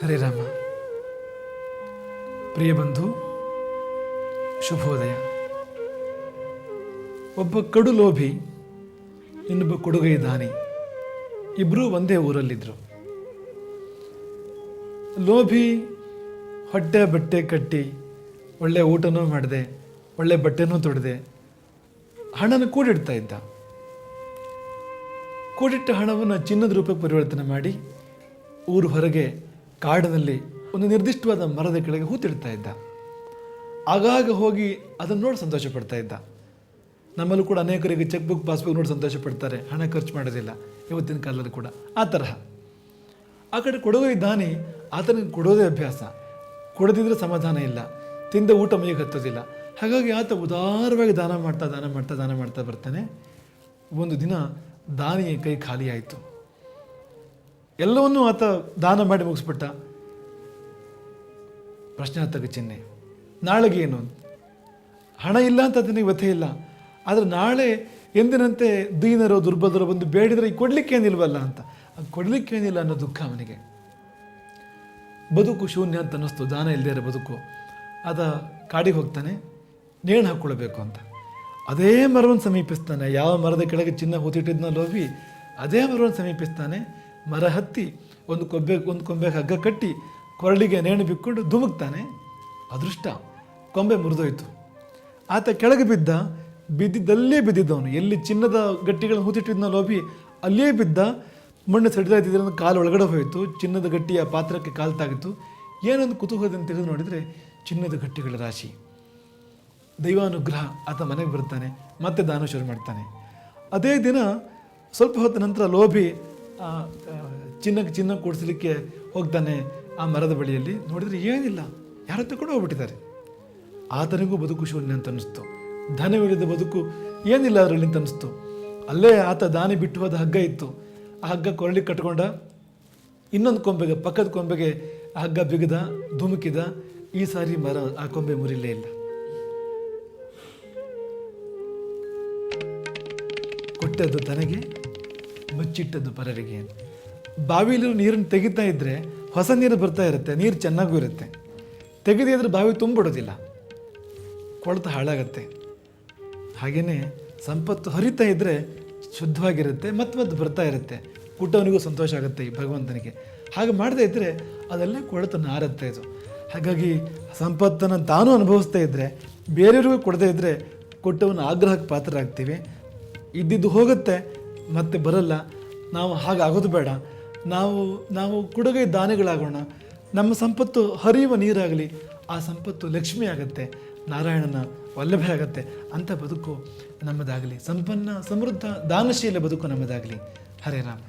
ಹರೇ ರಾಮ. ಪ್ರಿಯ ಬಂಧು, ಶುಭೋದಯ. ಒಬ್ಬ ಕಡು ಲೋಭಿ, ಇನ್ನೊಬ್ಬ ಕೊಡುಗೈ ದಾನಿ, ಇಬ್ಬರೂ ಒಂದೇ ಊರಲ್ಲಿದ್ದರು. ಲೋಭಿ ಹೊಟ್ಟೆ ಬಟ್ಟೆ ಕಟ್ಟಿ ಒಳ್ಳೆ ಊಟನೂ ಮಾಡಿದೆ, ಒಳ್ಳೆ ಬಟ್ಟೆನೂ ತೊಡೆದೆ, ಹಣನ ಕೂಡಿಡ್ತಾ ಇದ್ದ. ಕೂಡಿಟ್ಟ ಹಣವನ್ನು ಚಿನ್ನದ ರೂಪಕ್ಕೆ ಪರಿವರ್ತನೆ ಮಾಡಿ ಊರು ಹೊರಗೆ ಕಾಡಿನಲ್ಲಿ ಒಂದು ನಿರ್ದಿಷ್ಟವಾದ ಮರದ ಕೆಳಗೆ ಹೂತಿಡ್ತಾ ಇದ್ದ. ಆಗಾಗ ಹೋಗಿ ಅದನ್ನು ನೋಡಿ ಸಂತೋಷ ಪಡ್ತಾ ಇದ್ದ. ನಮ್ಮಲ್ಲೂ ಕೂಡ ಅನೇಕರಿಗೆ ಚೆಕ್ ಬುಕ್ ಪಾಸ್ಬುಕ್ ನೋಡಿ ಸಂತೋಷ ಪಡ್ತಾರೆ, ಹಣ ಖರ್ಚು ಮಾಡೋದಿಲ್ಲ ಇವತ್ತಿನ ಕಾಲದಲ್ಲಿ ಕೂಡ ಆ ತರಹ. ಆ ಕಡೆ ಕೊಡುಗೈ ದಾನಿ, ಆತನಿಗೆ ಕೊಡೋದೇ ಅಭ್ಯಾಸ, ಕೊಡದಿದ್ರೆ ಸಮಾಧಾನ ಇಲ್ಲ, ತಿಂದ ಊಟ ಮೈಗೆ ಹತ್ತೋದಿಲ್ಲ. ಹಾಗಾಗಿ ಆತ ಉದಾರವಾಗಿ ದಾನ ಮಾಡ್ತಾ ಬರ್ತಾನೆ. ಒಂದು ದಿನ ದಾನಿಯ ಕೈ ಖಾಲಿ ಆಯಿತು. ಎಲ್ಲವನ್ನೂ ಆತ ದಾನ ಮಾಡಿ ಮುಗಿಸ್ಬಿಟ್ಟ. ಪ್ರಶ್ನಾರ್ಥಕ ಚಿಹ್ನೆ, ನಾಳೆಗೆ ಏನು? ಹಣ ಇಲ್ಲ ಅಂತ ಅದನಿಗೆ ವ್ಯಥೆ ಇಲ್ಲ, ಆದರೆ ನಾಳೆ ಎಂದಿನಂತೆ ದೀನರೋ ದುರ್ಬಲರೋ ಬಂದು ಬೇಡಿದರೆ ಕೊಡ್ಲಿಕ್ಕೇನಿಲ್ವಲ್ಲ ಅಂತ, ಕೊಡ್ಲಿಕ್ಕೇನಿಲ್ಲ ಅನ್ನೋ ದುಃಖ ಅವನಿಗೆ. ಬದುಕು ಶೂನ್ಯ ಅಂತ ಅನ್ನಿಸ್ತು, ದಾನ ಇಲ್ಲದೇ ಇರೋ ಬದುಕು. ಆತ ಕಾಡಿಗೆ ಹೋಗ್ತಾನೆ, ನೇಣು ಹಾಕ್ಕೊಳ್ಬೇಕು ಅಂತ. ಅದೇ ಮರವನ್ನು ಸಮೀಪಿಸ್ತಾನೆ. ಯಾವ ಮರದ ಕೆಳಗೆ ಚಿನ್ನ ಹೂತಿಟ್ಟಿದ್ನೋ ಲೋಭಿ, ಅದೇ ಮರವನ್ನು ಸಮೀಪಿಸ್ತಾನೆ. ಮರ ಹತ್ತಿ ಒಂದು ಕೊಂಬೆಗೆ ಹಗ್ಗ ಕಟ್ಟಿ ಕೊರಳಿಗೆ ನೇಣು ಬಿಕ್ಕೊಂಡು ಧುಮುಕ್ತಾನೆ. ಅದೃಷ್ಟ, ಕೊಂಬೆ ಮುರಿದೋಯ್ತು. ಆತ ಕೆಳಗೆ ಬಿದ್ದಿದ್ದಲ್ಲೇ ಬಿದ್ದಿದ್ದವನು. ಎಲ್ಲಿ ಚಿನ್ನದ ಗಟ್ಟಿಗಳನ್ನು ಹೂತಿಟ್ಟಿದ್ನೋ ಲೋಭಿ, ಅಲ್ಲೇ ಬಿದ್ದ. ಮಣ್ಣು ಸಡಿತಾ ಇದ್ದಿದ್ದರಿಂದ ಕಾಲು ಒಳಗಡೆ ಹೋಯಿತು. ಚಿನ್ನದ ಗಟ್ಟಿಯ ಪಾತ್ರಕ್ಕೆ ಕಾಲು ತಾಗಿತು. ಏನೊಂದು ಕುತೂಹಲದಿಂದ ತೆಗೆದು ನೋಡಿದರೆ ಚಿನ್ನದ ಗಟ್ಟಿಗಳ ರಾಶಿ. ದೈವಾನುಗ್ರಹ, ಆತ ಮನೆಗೆ ಬರ್ತಾನೆ, ಮತ್ತೆ ದಾನ ಶುರು ಮಾಡ್ತಾನೆ. ಅದೇ ದಿನ ಸ್ವಲ್ಪ ಹೊತ್ತ ನಂತರ ಲೋಭಿ ಚಿನ್ನ ಕೂಡಿಸಲಿಕ್ಕೆ ಹೋಗ್ತಾನೆ. ಆ ಮರದ ಬಳಿಯಲ್ಲಿ ನೋಡಿದರೆ ಏನಿಲ್ಲ, ಯಾರೋ ತಗೊಂಡು ಹೋಗ್ಬಿಟ್ಟಿದ್ದಾರೆ. ಆತನಿಗೂ ಬದುಕು ಶೂನ್ಯ ಅಂತ ಅನ್ನಿಸ್ತು. ಧನವಿಳಿದ ಬದುಕು ಏನಿಲ್ಲ ಅದರಲ್ಲಿ ಅಂತ ಅನ್ನಿಸ್ತು. ಅಲ್ಲೇ ಆತ ದಾನಿ ಬಿಟ್ಟು ಹೋದ ಹಗ್ಗ ಇತ್ತು. ಆ ಹಗ್ಗ ಕೊರಳಿಗೆ ಕಟ್ಕೊಂಡ. ಇನ್ನೊಂದು ಕೊಂಬೆಗೆ, ಪಕ್ಕದ ಕೊಂಬೆಗೆ ಆ ಹಗ್ಗ ಬಿಗಿದ, ಧುಮುಕಿದ. ಈ ಸಾರಿ ಮರ ಆ ಕೊಂಬೆ ಮುರಿಲೇ ಇಲ್ಲ. ಕೊಟ್ಟದ್ದು ತನಗೆ, ಮುಚ್ಚಿಟ್ಟದ್ದು ಪರರಿಗೆ. ಬಾವಿಲಿ ನೀರನ್ನು ತೆಗಿತಾ ಇದ್ದರೆ ಹೊಸ ನೀರು ಬರ್ತಾ ಇರುತ್ತೆ, ನೀರು ಚೆನ್ನಾಗೂ ಇರುತ್ತೆ. ತೆಗೆದಿದ್ರೆ ಬಾವಿ ತುಂಬಿಡೋದಿಲ್ಲ, ಕೊಳೆತ ಹಾಳಾಗತ್ತೆ. ಹಾಗೆಯೇ ಸಂಪತ್ತು ಹರಿತಾ ಇದ್ದರೆ ಶುದ್ಧವಾಗಿರುತ್ತೆ, ಮತ್ತೆ ಬರ್ತಾ ಇರುತ್ತೆ. ಕುಟ್ಟವನಿಗೂ ಸಂತೋಷ ಆಗುತ್ತೆ ಈ ಭಗವಂತನಿಗೆ. ಹಾಗೆ ಮಾಡದೇ ಇದ್ದರೆ ಅದೆಲ್ಲ ಕೊಳೆತ ನಾರುತ್ತೆ ಇದು. ಹಾಗಾಗಿ ಸಂಪತ್ತನ್ನು ತಾನೂ ಅನುಭವಿಸ್ತಾ ಇದ್ದರೆ, ಬೇರೆಯವ್ರಿಗೂ ಕೊಡದೇ ಇದ್ದರೆ ಕೊಟ್ಟವನ ಆಗ್ರಹಕ್ಕೆ ಪಾತ್ರರಾಗ್ತೀವಿ. ಇದ್ದಿದ್ದು ಹೋಗುತ್ತೆ, ಮತ್ತೆ ಬರಲ್ಲ. ನಾವು ಹಾಗಾಗೋದು ಬೇಡ. ನಾವು ಕೊಡುಗೈ ದಾನಿಗಳಾಗೋಣ. ನಮ್ಮ ಸಂಪತ್ತು ಹರಿಯುವ ನೀರಾಗಲಿ, ಆ ಸಂಪತ್ತು ಲಕ್ಷ್ಮಿ ಆಗುತ್ತೆ, ನಾರಾಯಣನ ವಲ್ಲಭೆ ಆಗುತ್ತೆ. ಅಂಥ ಬದುಕು ನಮ್ಮದಾಗಲಿ, ಸಂಪನ್ನ ಸಮೃದ್ಧ ದಾನಶೀಲ ಬದುಕು ನಮ್ಮದಾಗಲಿ. ಹರೇ ರಾಮ.